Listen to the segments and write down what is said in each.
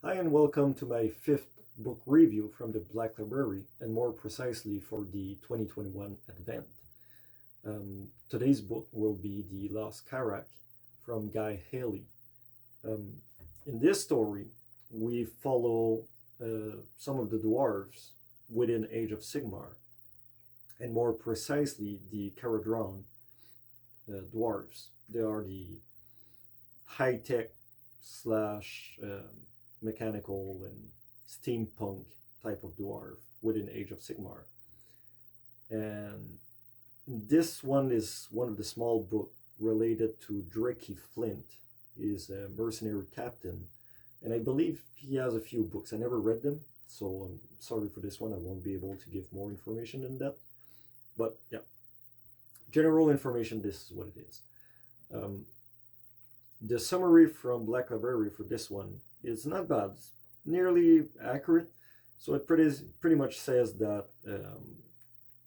Hi, and welcome to my fifth book review from the Black Library, and more precisely for the 2021 Advent. Today's book will be The Lost Karak from Guy Halley. Um, in this story, we follow some of the dwarves within Age of Sigmar, and more precisely the Kharadron dwarves. They are the high tech slash mechanical and steampunk type of dwarf within Age of Sigmar. And this one is one of the small book related to Drake Flint. He's a mercenary captain, and I believe he has a few books. I never read them, so I'm sorry for this one. I won't be able to give more information than that. But yeah, general information. This is what it is. Um, the summary from Black Library for this one is not bad. It's nearly accurate. So it pretty much says that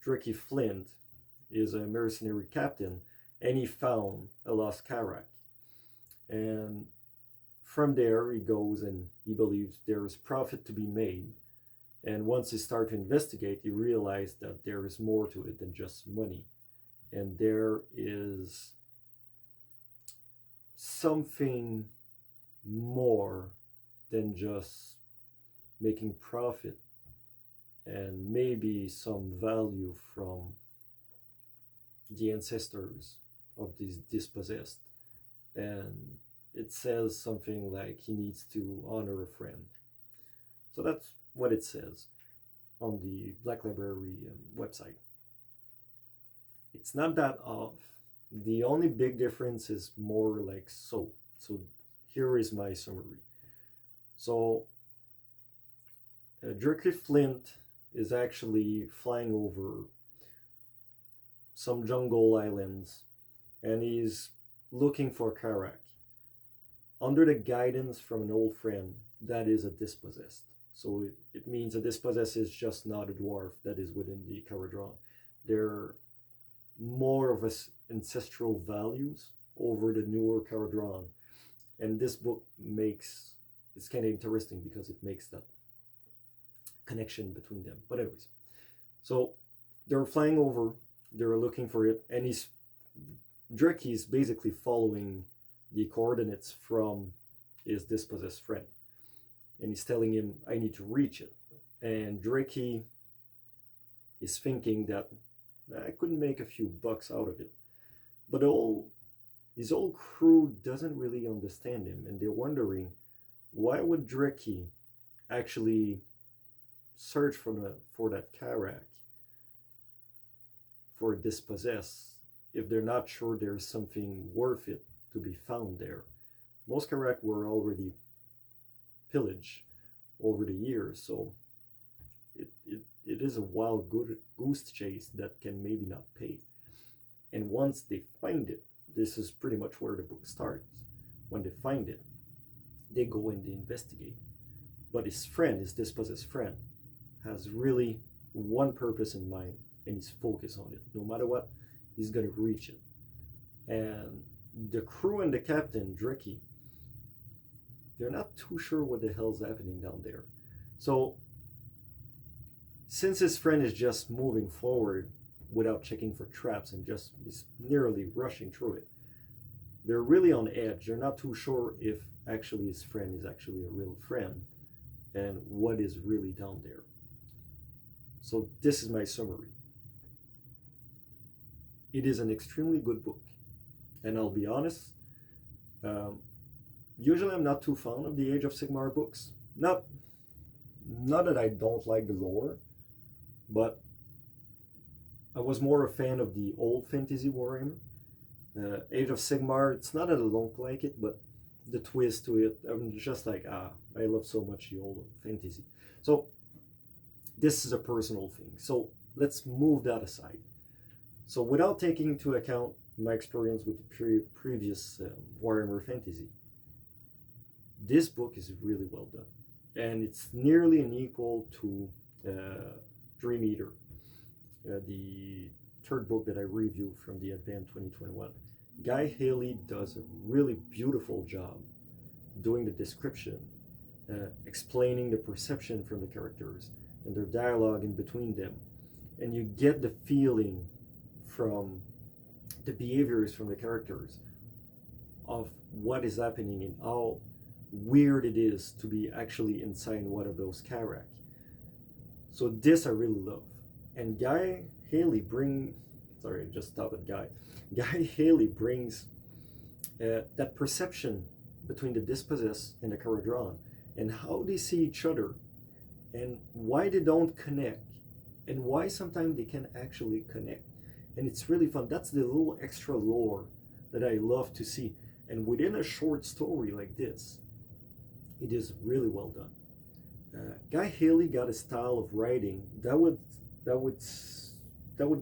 Drake Flint is a mercenary captain, and he found a lost Karak. And from there, he goes and he believes there is profit to be made. And once he starts to investigate, he realized that there is more to it than just money. And there is something more than just making profit and maybe some value from the ancestors of these dispossessed. And it says something like he needs to honor a friend. So that's what it says on the Black Library website. It's not that off. The only big difference is more like so. So here is my summary. So Drake Flint is actually flying over some jungle islands, and he's looking for Karak under the guidance from an old friend that is a dispossessed. So it means a dispossessed is just not a dwarf that is within the Kharadron. They're more of ancestral values over the newer Kharadron. And this book makes it's kind of interesting because it makes that connection between them. But anyways, so they're flying over, they're looking for it, and Drake is basically following the coordinates from his dispossessed friend. And he's telling him, I need to reach it. And Drake is thinking that I could make a few bucks out of it. But his whole crew doesn't really understand him, and they're wondering why would Drake actually search for that Karak for dispossess if they're not sure there's something worth it to be found there. Most Karak were already pillaged over the years, so it is a wild goose chase that can maybe not pay. And once they find it, this is pretty much where the book starts. When they find it, they go and they investigate. But his friend, his dispossessed friend, has really one purpose in mind, and he's focused on it. No matter what, he's going to reach it. And the crew and the captain, Drake, they're not too sure what the hell's happening down there. So, since his friend is just moving forward without checking for traps and just is nearly rushing through it, they're really on edge. They're not too sure if actually his friend is actually a real friend and what is really down there. So this is my summary. It is an extremely good book, and I'll be honest. Um, Usually, I'm not too fond of the Age of Sigmar books. Not that I don't like the lore, but I was more a fan of the old fantasy Warhammer. Age of Sigmar, it's not that I don't like it, but the twist to it, I'm just like, I love so much the old fantasy. So this is a personal thing. So let's move that aside. So without taking into account my experience with the previous Warhammer Fantasy, this book is really well done. And it's nearly an equal to Dream Eater, the third book that I reviewed from the Advent 2021. Guy Halley does a really beautiful job doing the description explaining the perception from the characters and their dialogue in between them. And you get the feeling from the behaviors from the characters of what is happening and how weird it is to be actually inside one of those Karak. So this I really love. And Guy Halley sorry, I just stopped at Guy. Guy Halley brings that perception between the dispossessed and the Kharadron, and how they see each other, and why they don't connect, and why sometimes they can actually connect. And it's really fun. That's the little extra lore that I love to see. And within a short story like this, it is really well done. Guy Halley got a style of writing that would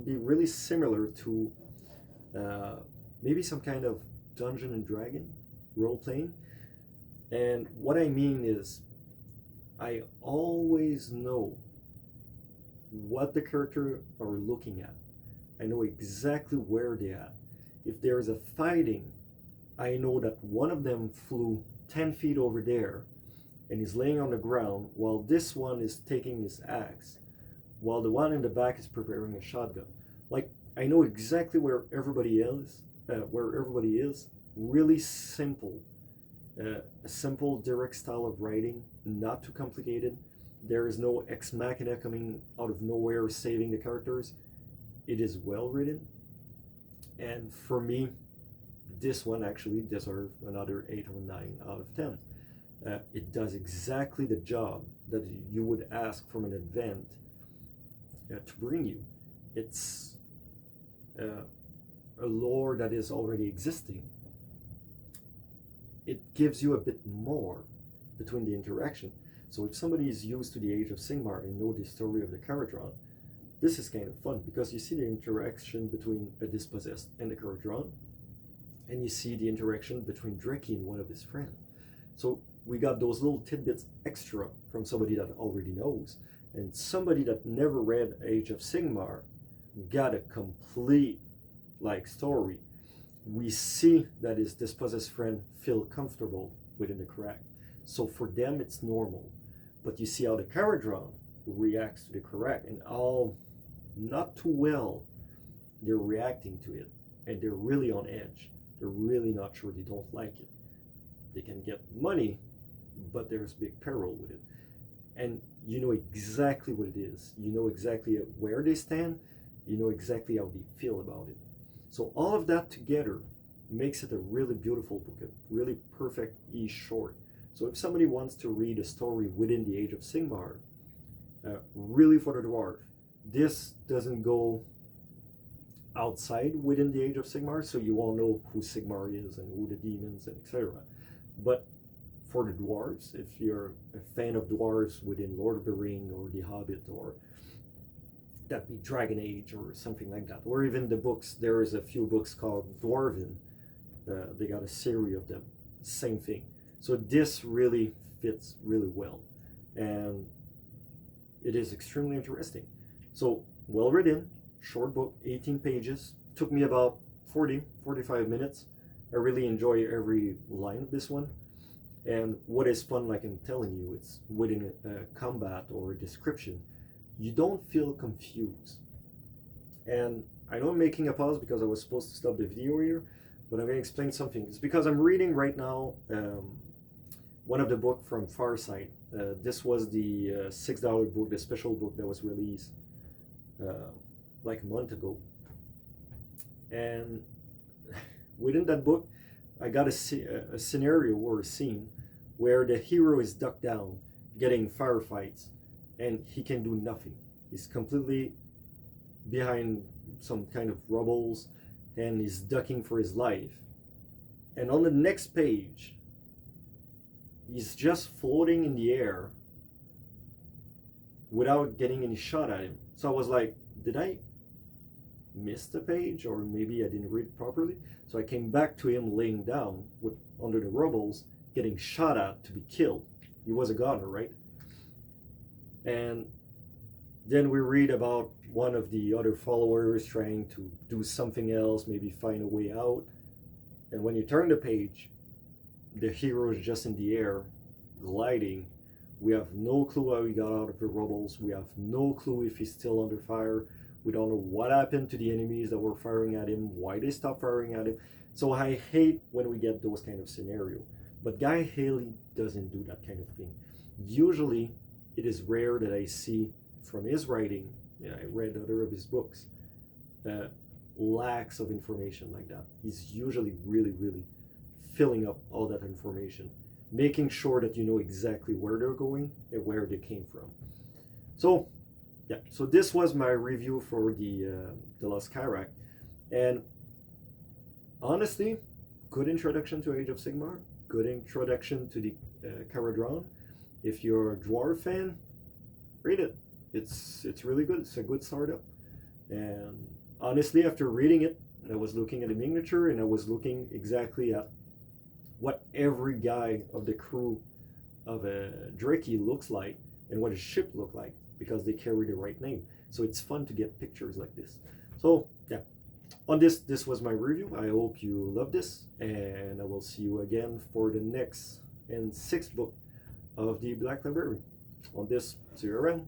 be really similar to maybe some kind of Dungeon and Dragon role playing. And what I mean is, I always know what the character are looking at. I know exactly where they're at. If there's a fighting, I know that one of them flew 10 feet over there and is laying on the ground while this one is taking his axe, while the one in the back is preparing a shotgun. Like, I know exactly where everybody is. Really simple. A simple, direct style of writing, not too complicated. There is no ex machina coming out of nowhere saving the characters. It is well written. And for me, this one actually deserves another 8 or 9 out of 10. It does exactly the job that you would ask from an event to bring you. It's a lore that is already existing. It gives you a bit more between the interaction. So if somebody is used to the Age of Sigmar and know the story of the Kharadron, this is kind of fun because you see the interaction between a dispossessed and the Kharadron, and you see the interaction between Dreki and one of his friends. So we got those little tidbits extra from somebody that already knows, and somebody that never read Age of Sigmar got a complete story. We see that his dispossessed friend feel comfortable within the Karak. So for them it's normal. But you see how the Kharadron reacts to the Karak and how not too well they're reacting to it. And they're really on edge. They're really not sure, they don't like it. They can get money, but there's big peril with it. And you know exactly what it is. You know exactly where they stand. You know exactly how they feel about it. So all of that together makes it a really beautiful book, a really perfect short. So if somebody wants to read a story within the Age of Sigmar, really for the dwarf, this doesn't go outside within the Age of Sigmar, so you won't know who Sigmar is and who the demons and etc. But for the dwarves, if you're a fan of dwarves within Lord of the Ring or The Hobbit, or that be Dragon Age or something like that, or even the books, there is a few books called Dwarven. They got a series of them, same thing. So this really fits really well, and it is extremely interesting. So well written, short book, 18 pages, took me about 45 minutes. I really enjoy every line of this one. And what is fun, like I'm telling you, it's within a combat or a description, you don't feel confused. And I know I'm making a pause because I was supposed to stop the video here, but I'm going to explain something. It's because I'm reading right now one of the book from Farsight. This was the $6 book, the special book that was released like a month ago. And within that book, I got a scenario or a scene where the hero is ducked down, getting firefights, and he can do nothing. He's completely behind some kind of rubbles, and he's ducking for his life. And on the next page, he's just floating in the air without getting any shot at him. So I was like, did I miss the page, or maybe I didn't read properly? So I came back to him laying down under the rubbles, getting shot at to be killed. He was a goner, right? And then we read about one of the other followers trying to do something else, maybe find a way out. And when you turn the page, the hero is just in the air gliding. We have no clue how he got out of the rubbles. We have no clue if he's still under fire. We don't know what happened to the enemies that were firing at him, why they stopped firing at him. So I hate when we get those kind of scenario. But Guy Halley doesn't do that kind of thing. Usually, it is rare that I see from his writing, I read other of his books, lacks of information like that. He's usually really, really filling up all that information, making sure that you know exactly where they're going and where they came from. So, yeah, so this was my review for the Lost Karak. And honestly, good introduction to Age of Sigmar, good introduction to the Kharadron. If you're a Dwarf fan, read it. It's really good. It's a good startup. And honestly, after reading it, I was looking at the miniature and I was looking exactly at what every guy of the crew of a Drakey looks like and what his ship looked like, because they carry the right name. So it's fun to get pictures like this. So yeah, on this was my review. I hope you love this, and I will see you again for the next and 6th book of the Black Library. On this, see you around.